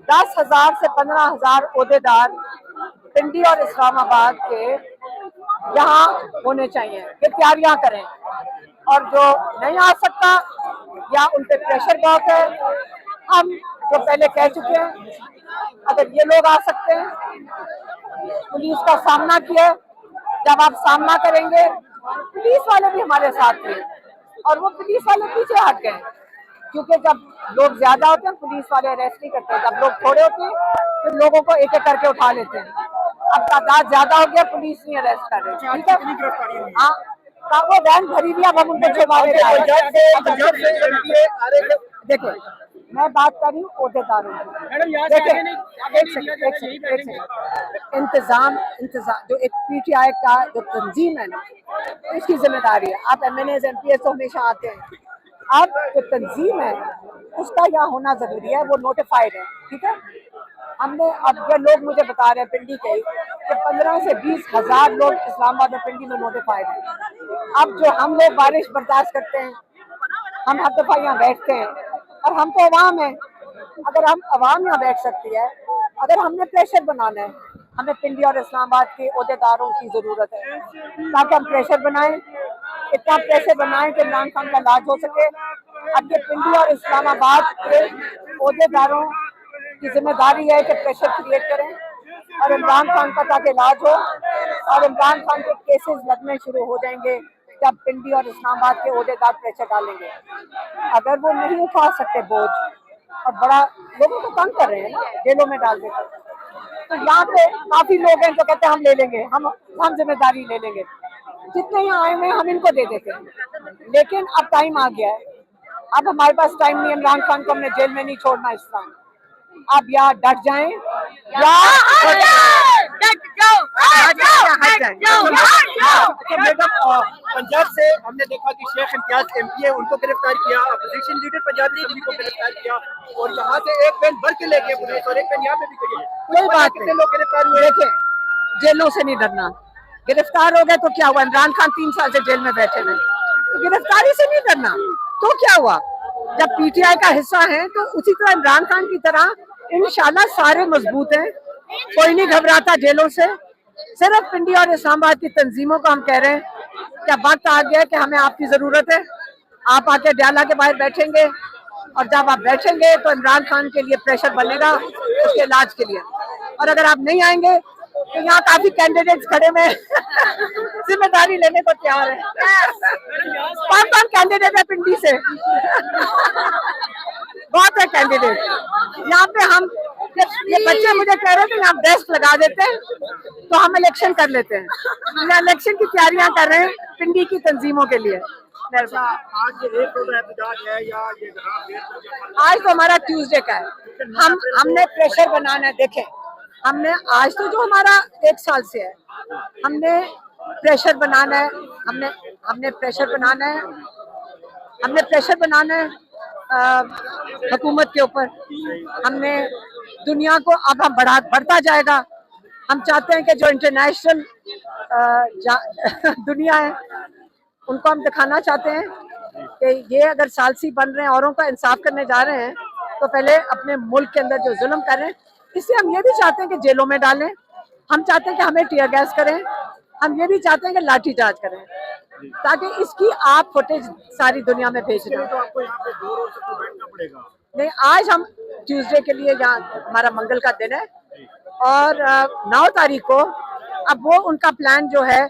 10,000 से 15,000 अहदेदार पिंडी और इस्लामाबाद के यहाँ होने चाहिए, ये तैयारियां करें। और जो नहीं आ सकता या उन पे प्रेशर बहुत है, हम जो पहले कह चुके हैं, अगर ये लोग आ सकते हैं, पुलिस का सामना किया, जब आप सामना करेंगे पुलिस वाले भी हमारे साथ थे और वो पुलिस वाले पीछे हट गए, क्योंकि जब लोग ज्यादा होते हैं पुलिस वाले अरेस्ट नहीं करते, जब लोग थोड़े होते हैं तो लोगों को एक एक करके उठा लेते हैं। अब तादाद ज्यादा हो गया, पुलिस नहीं अरेस्ट कर रही, ठीक है। हाँ, वो वैन भरी हुई, अब हम उनको छुपा देखो, मैं बात कर रही हूँ अहदेदारों की। देखिए एक सेकंड, इंतजाम जो एक पीटीआई का जो तंजीम है ना, इसकी जिम्मेदारी है। आप MNAs MPs तो हमेशा आते हैं, अब जो तंजीम है उसका यहाँ होना जरूरी है, वो नोटिफाइड है, ठीक है। हमने अब ये लोग मुझे बता रहे हैं पिंडी के कि 15 से 20 हजार लोग इस्लामाबाद और पिंडी में नोटिफाइड हैं। अब जो हम लोग बारिश बर्दाश्त करते हैं, हम हर दफा यहाँ बैठते हैं, और हम तो अवाम है, अगर हम अवाम यहाँ बैठ सकती है, अगर हमने प्रेशर बनाना है, हमें पिंडी और इस्लामाबाद के अहदेदारों की जरूरत है, ताकि हम प्रेशर बनाएं, इतना प्रेशर बनाएं कि इमरान खान का इलाज हो सके। अब ये पिंडी और इस्लामाबाद के अहदेदारों की जिम्मेदारी है कि प्रेशर क्रिएट करें और इमरान खान का ताकि इलाज हो, और इमरान खान के केसेस लगने शुरू हो जाएंगे जब पिंडी और इस्लामाबाद के अहदेदार प्रेशर डालेंगे। अगर वो नहीं उठा सकते बोझ और बड़ा लोगों को तंग कर रहे हैं ना, जेलों में डाल देते हैं, तो यहाँ पे काफी लोग हैं जो कहते हैं हम ले लेंगे, हम जिम्मेदारी ले लेंगे, जितने यहाँ आए हुए हम इनको दे देते हैं। लेकिन अब टाइम आ गया है, अब हमारे पास टाइम नहीं है, इमरान खान को हमने जेल में नहीं छोड़ना इस टाइम। अब या डट जाएं या मैडम, पंजाब से हमने देखा कि शेख इम्तियाज MP है, उनको गिरफ्तार किया, अपोजिशन लीडर पंजाबी असेंबली को गिरफ्तार किया, और यहाँ से एक वैन भर के ले गए पुलिस और एक वैन यहाँ पे भी गई। कोई बात नहीं, लोग गिरफ्तार हुए। देखें, जेलों से नहीं डरना, गिरफ्तार हो गए तो क्या हुआ, इमरान खान 3 साल से जेल में बैठे हुए, तो गिरफ्तारी से नहीं डरना, तो क्या हुआ, जब PTI का हिस्सा है तो उसी तरह इमरान खान की तरह इंशाल्लाह सारे मजबूत हैं, कोई नहीं घबराता जेलों से। सिर्फ पिंडी और इस्लामाबाद की तंजीमों को हम कह रहे हैं क्या वक्त आ गया कि हमें आपकी जरूरत है, आप आके डाला के बाहर बैठेंगे, और जब आप बैठेंगे तो इमरान खान के लिए प्रेशर बनेगा उसके इलाज के लिए। और अगर आप नहीं आएंगे तो यहाँ काफी कैंडिडेट्स खड़े में जिम्मेदारी लेने को तैयार है। कौन कैंडिडेट है पिंडी से? बहुत है कैंडिडेट यहाँ पे। हम ये बच्चे मुझे कह रहे थे यहाँ डेस्क लगा देते हैं तो हम इलेक्शन कर लेते हैं, इलेक्शन की तैयारियां कर रहे हैं पिंडी की तंजीमों के लिए। आज एक रोज एहतजाज है या ये आज तो हमारा ट्यूसडे का है, हमने प्रेशर बनाना है। देखें, हमने आज तो जो हमारा 1 साल से है, हमने प्रेशर बनाना है, हमने प्रेशर बनाना है, हमने प्रेशर बनाना है हुकूमत के ऊपर। हमने दुनिया को अब हम बढ़ता जाएगा। हम चाहते हैं कि जो इंटरनेशनल दुनिया है उनको हम दिखाना चाहते हैं कि ये अगर सालसी बन रहे हैं, औरों का इंसाफ करने जा रहे हैं, तो पहले अपने मुल्क के अंदर जो जुल्म कर रहे हैं, इसलिए हम ये भी चाहते हैं कि जेलों में डालें, हम चाहते हैं कि हमें टीयर गैस करें, हम ये भी चाहते हैं कि लाठी चार्ज करें, ताकि इसकी आप फुटेज सारी दुनिया में भेज दें। तो आपको यहाँ पे 2 रोज तक बैठना पड़ेगा। नहीं, आज हम ट्यूसडे के लिए यहाँ हमारा मंगल का दिन है, और 9 तारीख को अब वो उनका प्लान जो है,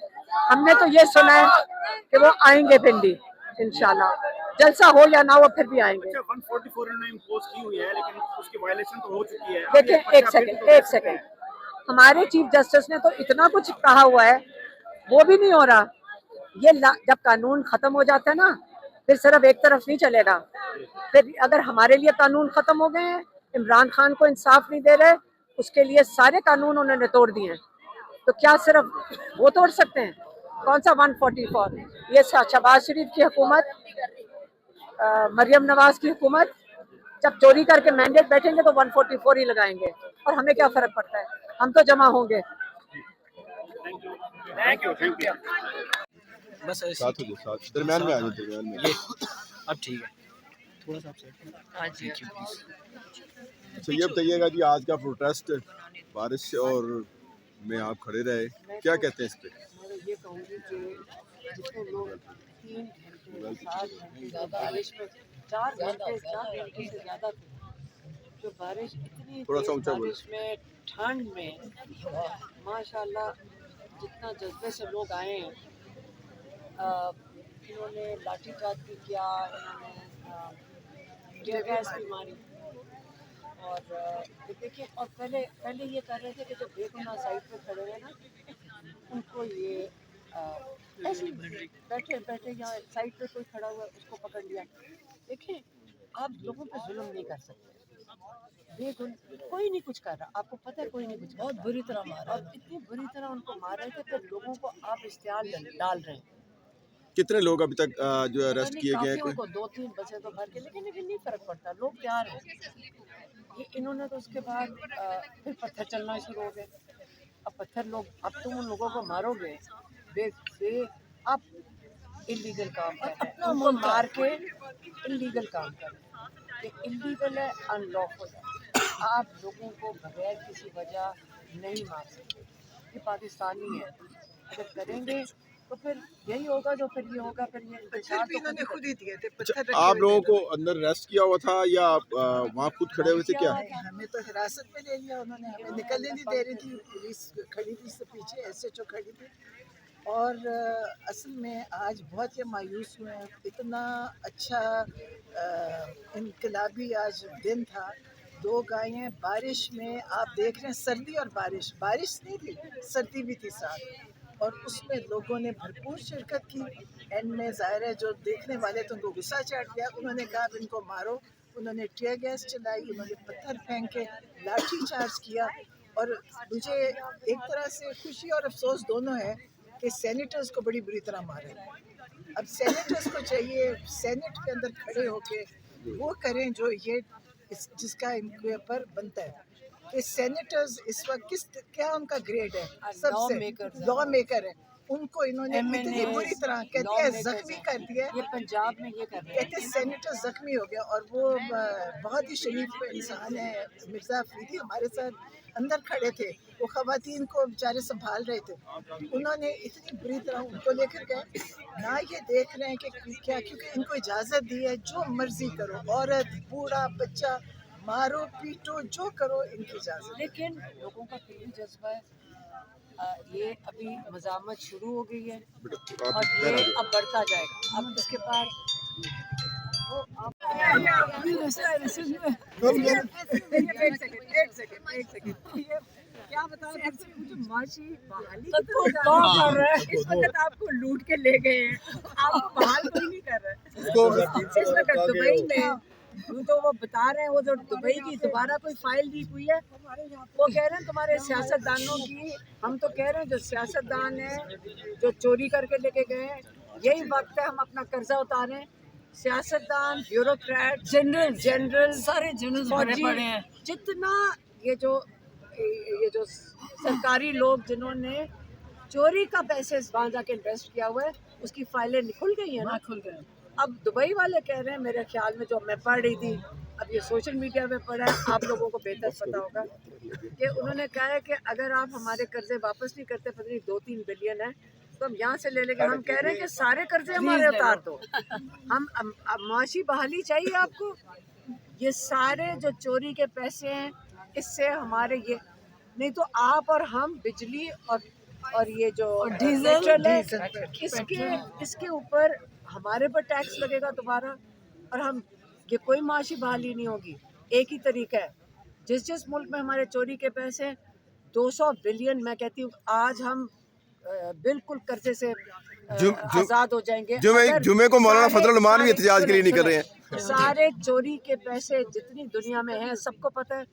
हमने तो ये सुना है कि वो आएंगे पिंडी इंशाल्लाह, जलसा हो या ना हो फिर भी आएंगे। 144 ने इम्पोज की हुई है, लेकिन उसकी वायलेशन तो हो चुकी है। देखिए एक सेकेंड, हमारे चीफ जस्टिस ने तो इतना कुछ कहा हुआ है, वो भी नहीं हो रहा। ये जब कानून खत्म हो जाता है ना, फिर सिर्फ एक तरफ नहीं चलेगा। फिर अगर हमारे लिए कानून खत्म हो गए हैं, इमरान खान को इंसाफ नहीं दे रहे, उसके लिए सारे कानून उन्होंने तोड़ दिए हैं, तो क्या सिर्फ वो तोड़ सकते हैं? कौन सा 144? ये शहबाज शरीफ की हुकूमत, मरियम नवाज की हुकूमत जब चोरी करके मैंडेट बैठेंगे तो 144 ही लगाएंगे, और हमें क्या फर्क पड़ता है, हम तो जमा होंगे। Thank you. बस साथ दरमियान में आ जाओ, दरमियान में। अब ठीक है, थोड़ा सा आपसे। हाँ जी, اچھا یہ بتائیے گا جی آج کا پروٹیسٹ بارش اور میں آپ کھڑے رہے کیا کہتے ہیں اس پہ؟ میں یہ کہوں گی کہ جتنے لوگ 3 گھنٹے 7 گھنٹے بارش میں 4 گھنٹے سے زیادہ تھے، جو بارش اتنی تھوڑا سا تیز اونچا بولیں۔ بارش میں ٹھنڈ میں ماشاء اللہ جتنا جذبے سے لوگ آئے ہیں، انہوں نے لاٹھی چارج بھی کیا، انہوں نے ٹیئر گیس بھی ماری، اور دیکھیے اور پہلے یہ کر رہے تھے کہ جو بے گناہ سائڈ پہ کھڑے ہیں نا ان کو یہ ایسے ہی بیٹھے یا سائڈ پہ کوئی کھڑا ہوا اس کو پکڑ لیا۔ دیکھیں آپ لوگوں پہ ظلم نہیں کر سکتے، کوئی نہیں کچھ کر رہا، آپ کو پتہ ہے کوئی نہیں کچھ کر رہا، بہت بری طرح مارا، اور اتنی بری طرح ان کو مار رہے تھے کہ لوگوں کو آپ اشتعال ڈال رہے ہیں۔ کتنے لوگ ابھی تک جو ہے اریسٹ کیے گئے ہیں؟ کافیوں کو 2-3 بسیں تو بھر کے، لیکن نہیں فرق پڑتا، لوگ تیار ہیں۔ یہ انہوں نے تو اس کے بعد پھر پتھر چلنا شروع ہو گئے۔ اب پتھر لوگ، اب تم ان لوگوں کو مارو گے آپ انلیگل کام کر رہے ہیں، ان کو مار کے انلیگل کام کر رہے ہیں، یہ انلیگل ہے، ان لافل ہے، آپ لوگوں کو بغیر کسی وجہ نہیں مار سکتے، یہ پاکستانی ہے، اگر کریں گے تو پھر یہی ہوگا جو پھر یہ ہوگا، پھر یہ انتشار تو انہوں نے خود ہی دیے تھے، آپ لوگوں کو اندر اریسٹ کیا ہوا تھا یا آپ وہاں خود کھڑے ہوئے تھے کیا؟ ہمیں تو حراست میں لے لیا انہوں نے، ہمیں نکلنے نہیں دے رہی تھی، پولیس کھڑی تھی اس سے پیچھے، ایس ایچ او کھڑی تھی، اور اصل میں آج بہت یہ مایوس ہوئے ہیں، اتنا اچھا انقلابی آج دن تھا، 2 گائیں بارش میں، آپ دیکھ رہے ہیں سردی اور بارش نہیں تھی، سردی بھی تھی ساتھ، اور اس میں لوگوں نے بھرپور شرکت کی۔ اینڈ میں ظاہر ہے جو دیکھنے والے تھے ان کو غصہ چڑھ گیا، انہوں نے کہا ان کو مارو، انہوں نے ٹیئر گیس چلائی، انہوں نے پتھر پھینکے، لاٹھی چارج کیا، اور مجھے ایک طرح سے خوشی اور افسوس دونوں ہے کہ سینیٹرز کو بڑی بری طرح مارے۔ اب سینیٹرز کو چاہیے سینٹ کے اندر کھڑے ہو کے وہ کریں جو یہ جس کا ان کے اوپر بنتا ہے کہ سینیٹرز اس وقت کیا ان کا گریڈ ہے، سب سے لا میکر ہے، ان کو انہوں نے اتنی بری طرح کہتے ہیں زخمی کر دیا، یہ پنجاب میں یہ کر رہے ہیں، کہتے ہیں سینیٹر زخمی ہو گیا، اور وہ بہت ہی شریف انسان ہے مرزا افریدی، ہمارے ساتھ اندر کھڑے تھے، وہ خواتین کو بیچارے سنبھال رہے تھے، انہوں نے اتنی بری طرح ان کو لے کر گئے، نہ یہ دیکھ رہے ہیں کہ کیا، کیونکہ ان کو اجازت دی ہے جو مرضی کرو، عورت بوڑھا بچہ مارو پیٹو جو کرو، ان کی اجازت، لیکن لوگوں کا پھر بھی جذبہ ہے، یہ ابھی مزاحمت شروع ہو گئی ہے اور یہ اب بڑھتا جائے گا، اب اس کے بعد ایک سیکنڈ کیا بتاؤ، معاشی بحالی اس وقت آپ کو لوٹ کے لے گئے ہیں، آپ کو بحال کوئی نہیں کر رہا اس وقت دبئی میں، تو وہ بتا رہے ہیں وہ جو دبئی کی دوبارہ کوئی فائل لیک ہوئی ہے، وہ کہہ رہے ہیں تمہارے سیاستدانوں کی، ہم تو کہہ رہے ہیں جو سیاستدان ہیں جو چوری کر کے لے کے گئے ہیں، یہی وقت ہے ہم اپنا قرضہ اتاریں، سیاستدان، بیوروکریٹ، جنرل سارے جنرل پڑے ہیں، جتنا یہ جو سرکاری لوگ جنہوں نے چوری کا پیسے وہاں جا کے انویسٹ کیا ہوا ہے، اس کی فائلیں کھل گئی ہیں نا، کھل گئے۔ اب دبئی والے کہہ رہے ہیں، میرے خیال میں جو میں پڑھ رہی تھی، اب یہ سوشل میڈیا پہ پڑھا ہے، آپ لوگوں کو بہتر پتا ہوگا کہ انہوں نے کہا ہے کہ اگر آپ ہمارے قرضے واپس نہیں کرتے، پتہ نہیں 2-3 بلین ہے تو ہم یہاں سے لے لیں گے، ہم کہہ رہے ہیں کہ سارے قرضے ہمارے اتار دو، ہم معاشی بحالی چاہیے آپ کو، یہ سارے جو چوری کے پیسے ہیں اس سے ہمارے یہ نہیں تو آپ اور ہم بجلی اور یہ جو ڈیزل ہے اس کے اوپر ہمارے پر ٹیکس لگے گا دوبارہ، اور ہم یہ کوئی معاشی بحالی نہیں ہوگی، ایک ہی طریقہ ہے، جس ملک میں ہمارے چوری کے پیسے 200 بلین، میں کہتی ہوں آج ہم بالکل قرضے سے آزاد ہو جائیں گے، جمعے کو مولانا فضل الرحمان بھی احتجاج کے لیے نہیں کر رہے ہیں، سارے چوری کے پیسے جتنی دنیا میں ہیں سب کو پتہ ہے،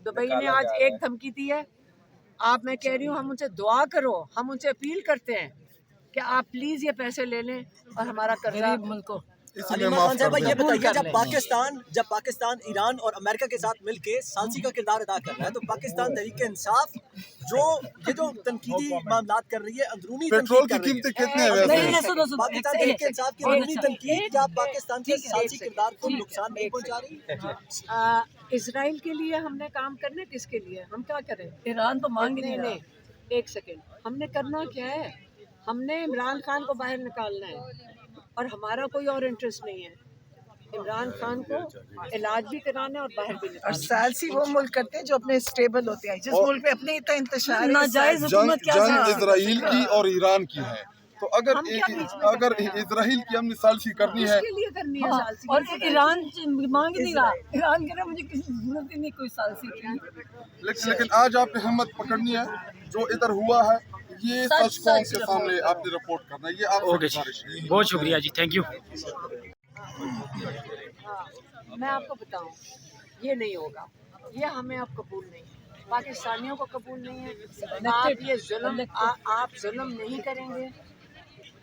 دبئی نے آج ایک دھمکی دی ہے، آپ میں کہہ رہی ہوں ہم ان سے دعا کرو، ہم ان سے اپیل کرتے ہیں کہ آپ پلیز یہ پیسے لے لیں اور ہمارا قرضہ इसी में अलीमा माफ खान कर साहब ये दें। बताइए, जब पाकिस्तान ईरान और अमेरिका के साथ मिलके सालसी का किरदार अदा कर रहा है, तो पाकिस्तान तहरीक इंसाफ जो तनकीदी मामलात कर रही है, अंदरूनी पेट्रोल तनकीद की कर रही कीमतें है, कितनी है वैसे? पाकिस्तान तहरीक इंसाफ की अंदरूनी तनकीद क्या पाकिस्तान के सालसी किरदार को नुकसान नहीं पहुंचा रही? इसराइल के लिए हमने काम करना है, किसके लिए? हम क्या करें? ईरान तो मांग ही नहीं रहा। नहीं, एक सेकेंड, हमने करना क्या है? हमने इमरान खान को बाहर निकालना है और हमारा कोई और इंटरेस्ट नहीं है। इमरान खान को इलाज भी कराना है और बाहर भी और निकालना सालसी वो मुल्क करते हैं जो अपने स्टेबल होते हैं, जिस मुल्क में अपने इतना इंतशार है, नाजायज हुकूमत क्या जंग है? इजराइल की और ईरान की है, तो अगर हम क्या बीच में अगर कर रहे हैं? इजराइल की हमने सालसी करनी है, किसके लिए करनी है सालसी? और ईरान मांग ही नहीं रहा। ईरान कह रहा मुझे किसी जरूरत ही नहीं कोई सालसी की। लेकिन आज आपने हिम्मत पकड़नी है। जो इधर हुआ है ये सच कौम के सामने आपने रिपोर्ट करना है। ये आपसे गुजारिश है। बहुत शुक्रिया जी, थैंक यू। मैं आपको बताऊं, ये नहीं होगा, ये हमें अब कबूल नहीं है, पाकिस्तानियों को कबूल नहीं है। आप ये जुल्म आप जुल्म नहीं करेंगे।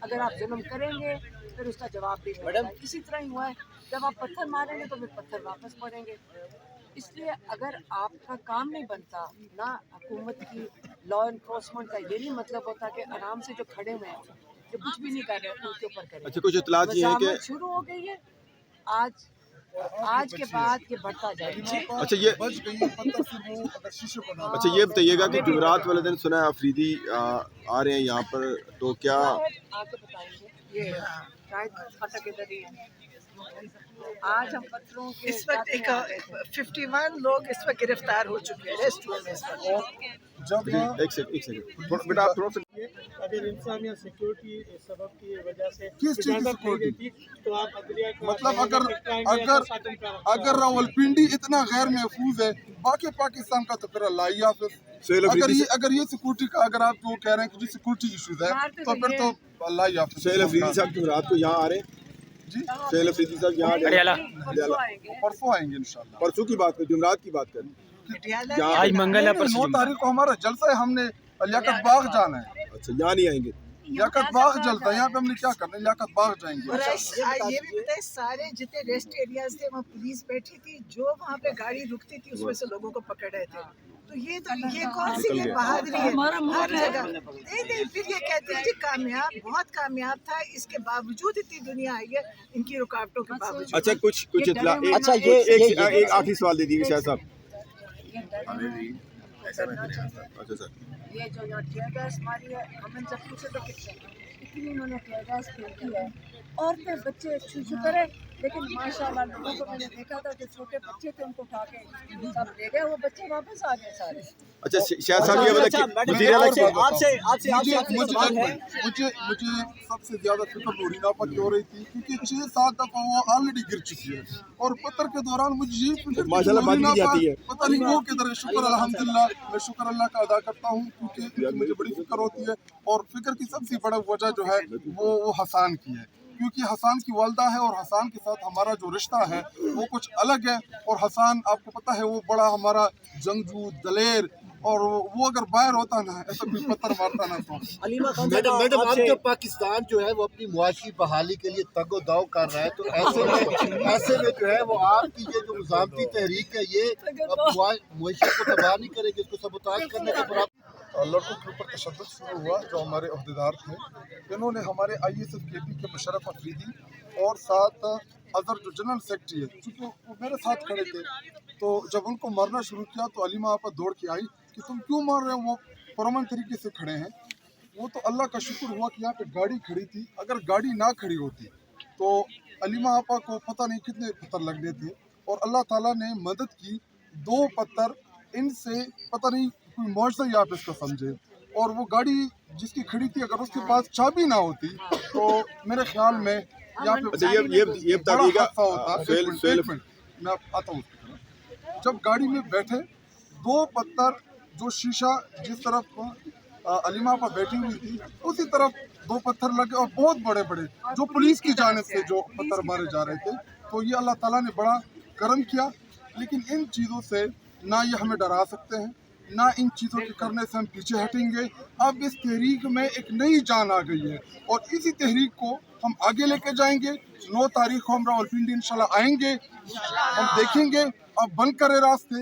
अगर आप जुल्म करेंगे फिर उसका जवाब भी मिलेगा। इसी तरह ही हुआ है, जब आप पत्थर मारेंगे तो फिर पत्थर वापस पड़ेंगे। इसलिए अगर आपका काम नहीं बनता ना, हुकूमत की लॉ इन्फोर्समेंट का ये नहीं मतलब होता कि आराम से जो खड़े हुए हैं, जो कुछ भी नहीं कर रहे हैं, उनके ऊपर करें। अच्छा, कुछ इत्तलात ये है कि मज़ाहमत शुरू हो गई है। आज के बाद ये बढ़ता जाएगा। अच्छा ये अच्छा ये बताइएगा कि जुमेरात वाले दिन सुना है अफरीदी आ रहे हैं यहाँ पर, तो क्या आके बताएंगे। ये शायद फटक इधर ही है। आज हम पत्थरों के इस वक्त एक 51 लोग इस वक्त गिरफ्तार हो चुके हैं, अरेस्ट हुए हैं इस वक्त। जब एक सेकंड बेटा आप थोड़ा सा अगर इंसान या सिक्योरिटी सबब की वजह से किस चीज़ की इजाज़त नहीं सिक्योरिटी? देती, तो आप अदलिया का मतलब अगर अगर रावलपिंडी इतना गैर महफूज है, बाकी पाकिस्तान का तो फिर अल्लाह ही हाफिज़। अगर ये सिक्योरिटी का अगर आप जो कह रहे हैं कि जी सिक्योरिटी इशूज है, तो फिर तो अल्लाह ही हाफिज़। सोहेल अफरीदी साहब जुमेरात को यहाँ आ रहे हैं जी। सोहेल अफरीदी साहब यहाँ परसों आएंगे इंशाल्लाह। परसों की बात करें, जुमेरात की बात करें। आज मंगल है, 9 तारीख को हमारा जलसा है, हमने लियाकत बाग जाना है। अच्छा, यहाँ नहीं आएंगे? लियाकत बाग जलता है, यहाँ पे हमने क्या करना है, लियाकत बाग जाएंगे। और ये भी बताए, सारे जितने रेस्ट एरियाज थे वहाँ पुलिस बैठी थी, जो वहाँ पे गाड़ी रुकती थी उसमें से लोगों को पकड़ रहे थे। तो ये कौन सी ये बहादुरी है? हर जगह नहीं, फिर ये कहते हैं कि कामयाब, बहुत कामयाब था, इसके बावजूद इतनी दुनिया आई है इनकी रुकावटों के बावजूद। अच्छा, कुछ इत्तला- अच्छा, एक आखिरी सवाल दे दीजिए शाह साहब। अच्छा सर, ये जो यहाँ टीयर गैस मारी है, हम इनसे पूछे तो कितनी इन्होंने टीयर गैस फेंकी है। औरतें बच्चे छू करे, लेकिन माशाल्लाह लोगों को मैंने देखा था, जो छोटे बच्चे थे उनको उठा के सब ले गए, वो बच्चे वापस आ गए सारे। अच्छा शाह साहब ये बताइए, मुझे सबसे ज्यादा फिक्र नूरीनापा की हो रही थी, क्योंकि 6-7 दफा वो ऑलरेडी गिर चुकी है, और पत्थर के दौरान मुझे ये फिक्र पता नहीं वो किधर है। शुक्र अल्हम्दुलिल्लाह, मैं शुक्र अल्लाह का अदा करता हूँ, क्योंकि मुझे बड़ी फिक्र होती है। और फिक्र की सबसे बड़ा वजह जो है वो हसान की है, क्योंकि हसान की वालदा है और हसान के साथ हमारा जो रिश्ता है वो कुछ अलग है। और हसान आपको पता है वो बड़ा हमारा जंगजू दलेर, और वो अगर बाहर होता ना, ऐसा कोई पत्थर मारता ना तो। मैडम आपके पाकिस्तान जो है वो अपनी मुआशी बहाली के लिए तगो दाव कर रहा है, तो ऐसे में जो है वो आपकी ये जो मुजामती तहरीक है ये मुआशी को तबाह नहीं करेगी, उसको सबोताज करने के बराबर। लड़कों के ऊपर तशद्दुद शुरू हुआ। जो हमारे अहदेदार थे, इन्होंने हमारे ISFKP के मुशर्रफ अफरीदी और साथ अजहर जो जनरल सेक्रेटरी है, चूँकि वो मेरे साथ खड़े थे, तो जब उनको मारना शुरू किया तो अलीमा आपा दौड़ के आई कि तुम क्यों मार रहे हो, वो पुरअमन तरीके से खड़े हैं। वो तो अल्लाह का शुक्र हुआ कि यहाँ पे गाड़ी खड़ी थी, अगर गाड़ी ना खड़ी होती तो अलीमा आपा को पता नहीं कितने पत्थर लगने थे, और अल्लाह ताला ने मदद की। 2 पत्थर इनसे पता नहीं कोई मौजज़ा ही आप इसको समझे। और वो गाड़ी जिसकी खड़ी थी, अगर उसके पास चाबी ना होती तो मेरे ख्याल में यहाँ पे ये बताइएगा मैं आता हूँ। जब गाड़ी में बैठे 2 पत्थर, जो शीशा जिस तरफ अलीमा पर बैठी हुई थी उसी तरफ 2 पत्थर लगे, और बहुत बड़े बड़े, जो पुलिस की जानिब से जो पत्थर मारे जा रहे थे। तो ये अल्लाह ताला ने बड़ा करम किया। लेकिन इन चीज़ों से ना ये हमें डरा सकते हैं, ना इन चीज़ों के करने से हम पीछे हटेंगे। अब इस तहरीक में एक नई जान आ गई है और इसी तहरीक को हम आगे लेके जाएंगे। 9 तारीख को हम रावलपिंडी इंशाल्लाह आएंगे, हम देखेंगे अब बंद करे रास्ते,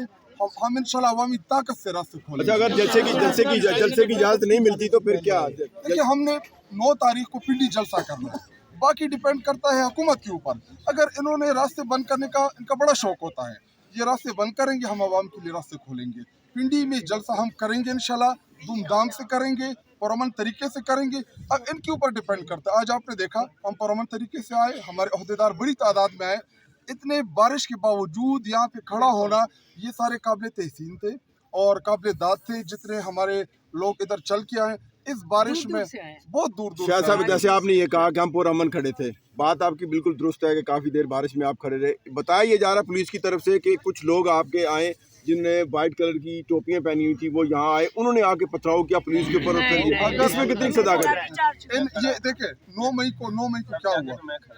हम इंशाल्लाह अवामी ताकत से रास्ते खोलेंगे। अच्छा, अगर जलसे की इजाज़त नहीं मिलती तो फिर क्या? देखिए, हमने 9 तारीख को पिंडी जलसा करना है, बाकी डिपेंड करता है हुकूमत के ऊपर। अगर इन्होंने रास्ते बंद करने का इनका बड़ा शौक होता है, ये रास्ते बंद करेंगे, हम आवाम के लिए रास्ते खोलेंगे। पिंडी में जलसा हम करेंगे इंशाल्लाह, धूमधाम से करेंगे, पुरअमन तरीके से करेंगे। अब इनके ऊपर डिपेंड करता है। आज आपने देखा हम पुरअमन तरीके से आए, हमारे अहदेदार बड़ी तादाद में आए, इतने बारिश के बावजूद यहाँ पे खड़ा होना, ये सारे काबिल तहसीन थे और काबिल दाद थे जितने हमारे लोग इधर चल के आए इस बारिश में, बहुत दूर दूर शाह साहब, जैसे आपने ये कहा कि हम पुरअमन खड़े थे, बात आपकी बिल्कुल दुरुस्त है कि काफ़ी देर बारिश में आप खड़े रहे। बताया ये जा रहा पुलिस की तरफ से कि कुछ लोग आपके आए जिनने वाइट कलर की टोपियां पहनी हुई थी, वो यहाँ आए, उन्होंने आके पथराव किया पुलिस के ऊपर। इसमें कितनी सदाकत है? ये देखे 9 मई को क्या हुआ?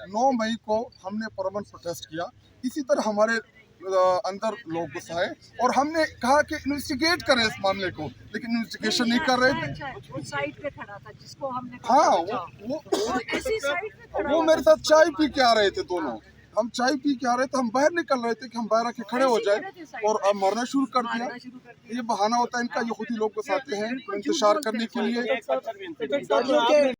9 मई को हमने पुरअमन प्रोटेस्ट किया, इसी तरह हमारे अंदर लोग गुस्सा आए और हमने कहा कि इन्वेस्टिगेट करें इस मामले को, लेकिन इन्वेस्टिगेशन नहीं कर रहे थे। वो साइड पे खड़ा था जिसको हमने हाँ, वो मेरे साथ चाय पी के आ रहे थे दोनों। हम चाय पी के आ रहे थे, हम बाहर निकल रहे थे कि हम बाहर आके खड़े हो जाए और अब मरना शुरू कर दिया। ये बहाना होता है इनका, ये खुद ही लोग गुस्साते हैं इंतशार करने के लिए।